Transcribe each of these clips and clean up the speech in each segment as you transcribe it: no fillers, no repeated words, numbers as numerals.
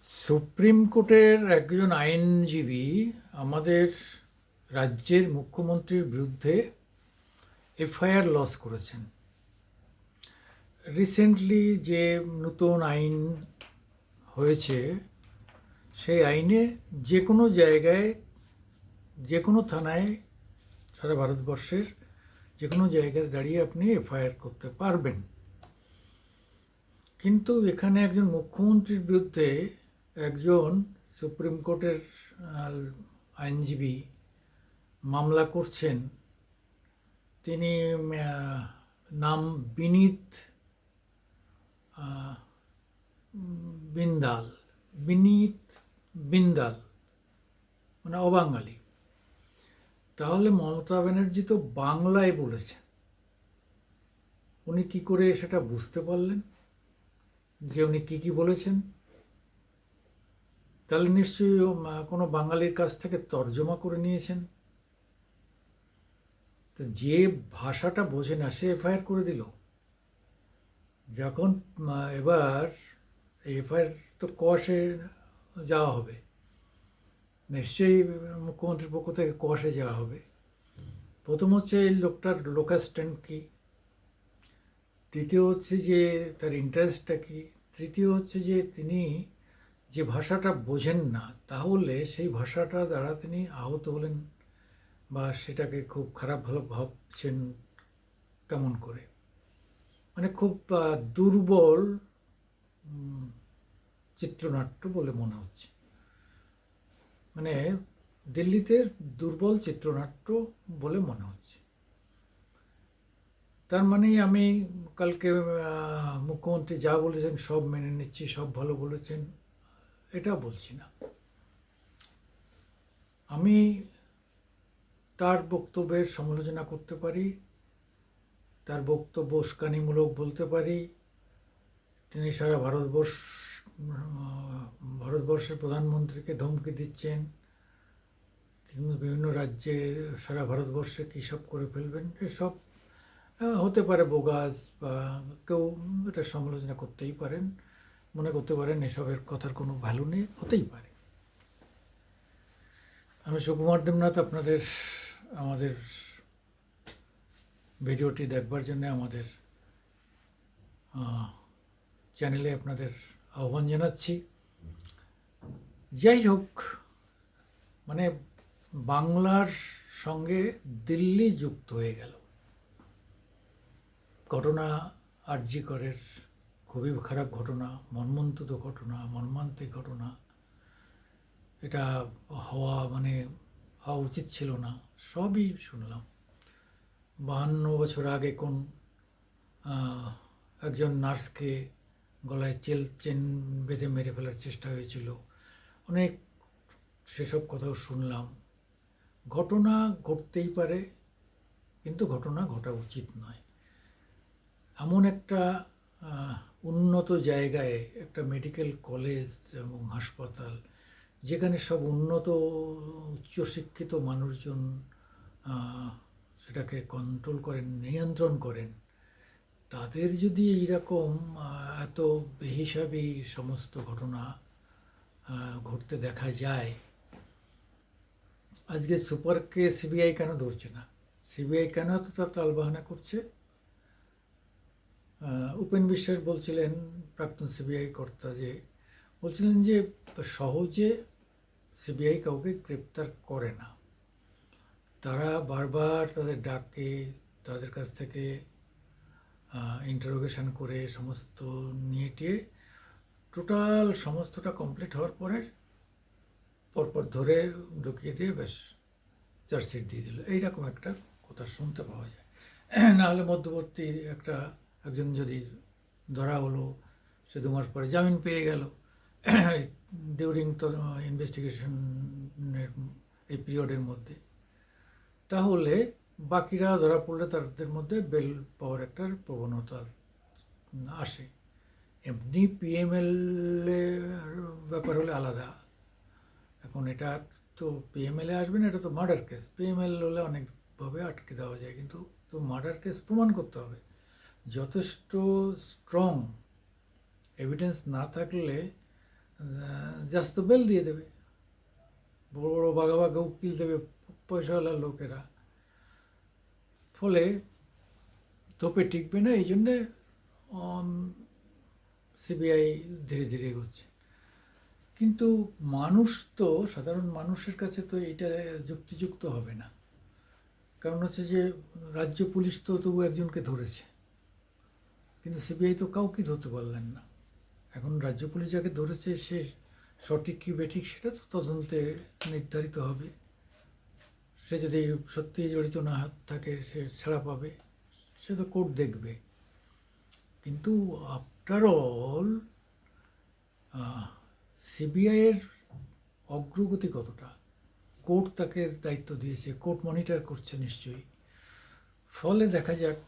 Supreme কোর্টের একজন আইনজীবী আমাদের রাজ্যের মুখ্যমন্ত্রীর বিরুদ্ধে এফআইআর লস করেছেন। রিসেন্টলি যে নতুন আইন হয়েছে সেই আইনে যে কোনো জায়গায়, যে কোনো থানায়, সারা ভারতবর্ষের যে কোনো জায়গায় দাঁড়িয়ে আপনি এফআইআর করতে পারবেন। কিন্তু এখানে একজন মুখ্যমন্ত্রীর বিরুদ্ধে একজন সুপ্রিম কোর্টের আইনজীবী মামলা করছেন। তিনি নাম বিনীত বিন্দাল, বিনীত বিন্দাল, মানে অবাঙালি। তাহলে মমতা ব্যানার্জি তো বাংলায় বলেছেন, উনি কি করে সেটা বুঝতে পারলেন যে উনি কি বলেছেন? তাহলে নিশ্চয়ই কোনো বাঙালির কাছ থেকে তর্জমা করে নিয়েছেন। তো যে ভাষাটা বোঝে না সে এফআইআর করে দিল। যখন এবার এফআইআর তো কষে যাওয়া হবে, নিশ্চয়ই মুখ্যমন্ত্রীর পক্ষ থেকে কষে যাওয়া হবে। প্রথম হচ্ছে এই লোকটার লোকাল স্ট্যান্ড কী, তৃতীয় হচ্ছে যে তার ইন্টারেস্টটা কী, তৃতীয় হচ্ছে যে তিনি যে ভাষাটা বোঝেন না, তাহলে সেই ভাষাটা দ্বারা তিনি আহত হলেন বা সেটাকে খুব খারাপ ভালো ভাবছেন কেমন করে। মানে খুব দুর্বল চিত্রনাট্য বলে মনে হচ্ছে। মানে দিল্লিতে দুর্বল চিত্রনাট্য বলে মনে হচ্ছে। তার মানে আমি কালকে মুখ্যমন্ত্রী যা বলেছেন সব মেনে নিচ্ছি, সব ভালো বলেছেন, এটা বলছি না। আমি তার বক্তব্যের সমালোচনা করতে পারি, তার বক্তব্য উস্কানিমূলক বলতে পারি। তিনি সারা ভারতবর্ষের প্রধানমন্ত্রীকে ধমকি দিচ্ছেন, তিনি বিভিন্ন রাজ্যে সারা ভারতবর্ষে কী সব করে ফেলবেন, এসব হতে পারে বোগাস, বা কেউ এটা সমালোচনা করতেই পারেন, মনে করতে পারেন এসবের কথার কোনো ভ্যালু নেই, হতেই পারে। আমি সুকুমার দেবনাথ, আপনাদের আমাদের ভিডিওটি দেখবার জন্য আমাদের চ্যানেলে আপনাদের আহ্বান জানাচ্ছি। যাই হোক, মানে বাংলার সঙ্গে দিল্লি যুক্ত হয়ে গেল। ঘটনা আরজি করের খুবই খারাপ ঘটনা, মর্মন্তুদ ঘটনা, মর্মান্তিক ঘটনা। এটা হওয়া উচিত ছিল না। সবই শুনলাম। 52 বছর আগে কোন একজন নার্সকে গলায় চেন বেঁধে মেরে ফেলার চেষ্টা হয়েছিল, অনেক সেসব কথাও শুনলাম। ঘটনা ঘটতেই পারে, কিন্তু ঘটনা ঘটা উচিত নয়। এমন একটা উন্নত জায়গায় একটা মেডিকেল কলেজ এবং হাসপাতাল, যেখানে সব উন্নত উচ্চশিক্ষিত মানুষজন সেটাকে কন্ট্রোল করেন, নিয়ন্ত্রণ করেন, তাদের যদি এইরকম এত বেহিসাবি সমস্ত ঘটনা ঘটতে দেখা যায়। আজকে সুপারকে সিবিআই কেন ধরছে না? সিবিআই কেন এত তার টালবাহানা করছে? উপেন বিশ্বাস বলছিলেন, প্রাক্তন সিবিআই কর্তা, যে বলছিলেন যে সহজে সিবিআই কাউকে গ্রেপ্তার করে না। তারা বারবার তাদের ডাকে, তাদের কাছ থেকে ইন্টারোগেশন করে সমস্ত নিয়ে টিয়ে টোটাল সমস্তটা কমপ্লিট হওয়ার পরে পরপর ধরে ঢুকিয়ে দিয়ে বেশ চার্জশিট দিয়ে দিল, এইরকম একটা কথা শুনতে পাওয়া যায়। না হলে মধ্যবর্তী একজন যদি ধরা হলো, সে 2 মাস পরে জামিন পেয়ে গেল, ডিউরিং তো ইনভেস্টিগেশনের এই পিরিয়ডের মধ্যে, তাহলে বাকিরা ধরা পড়লে তাদের মধ্যে বেল পাওয়ার একটা প্রবণতা আসে। এমনি পিএমএল ব্যাপার হলে আলাদা। এখন এটা তো পিএমএল এ আসবে না, এটা তো মার্ডার কেস। পিএমএল হলে অনেকভাবে আটকে দেওয়া যায়, কিন্তু তো মার্ডার কেস প্রমাণ করতে হবে। যথেষ্ট স্ট্রং এভিডেন্স না থাকলে জাস্ট তো বেল দিয়ে দেবে, বড় বড় বাঘা বাঘা উকিল দেবে পয়সাওয়ালা লোকেরা, ফলে তোপে টিকবে না। এই জন্যে সিবিআই ধীরে ধীরে এগোচ্ছে। কিন্তু মানুষ তো, সাধারণ মানুষের কাছে তো এটা যুক্তিযুক্ত হবে না। কারণ হচ্ছে যে রাজ্য পুলিশ তো তবু একজনকে ধরেছে, কিন্তু সিবিআই তো কাউকে ধরতে পারলেন না। এখন রাজ্য পুলিশ যাকে ধরেছে সে সঠিক কি বেঠিক সেটা তো তদন্তে নির্ধারিত হবে। সে যদি সত্যি জড়িত না থাকে সে ছাড়া পাবে, সে তো কোর্ট দেখবে। কিন্তু আফটার অল সিবিআইয়ের অগ্রগতি কতটা, কোর্ট তাকে দায়িত্ব দিয়েছে, কোর্ট মনিটর করছে নিশ্চয়ই। ফলে দেখা যাক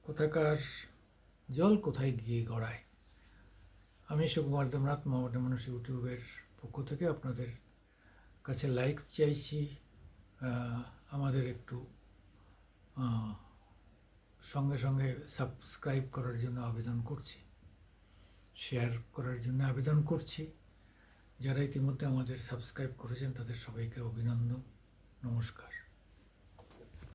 কোথাকার জল কোথায় গিয়ে গড়ায়। আমি সুকুমার দেবনাথ, মহামান্য মানুষ ইউটিউবের পক্ষ থেকে আপনাদের কাছে লাইক চাইছি, আমাদের একটু সঙ্গে সঙ্গে সাবস্ক্রাইব করার জন্য আবেদন করছি, শেয়ার করার জন্য আবেদন করছি। যারা ইতিমধ্যে আমাদের সাবস্ক্রাইব করেছেন তাদের সবাইকে অভিনন্দন, নমস্কার।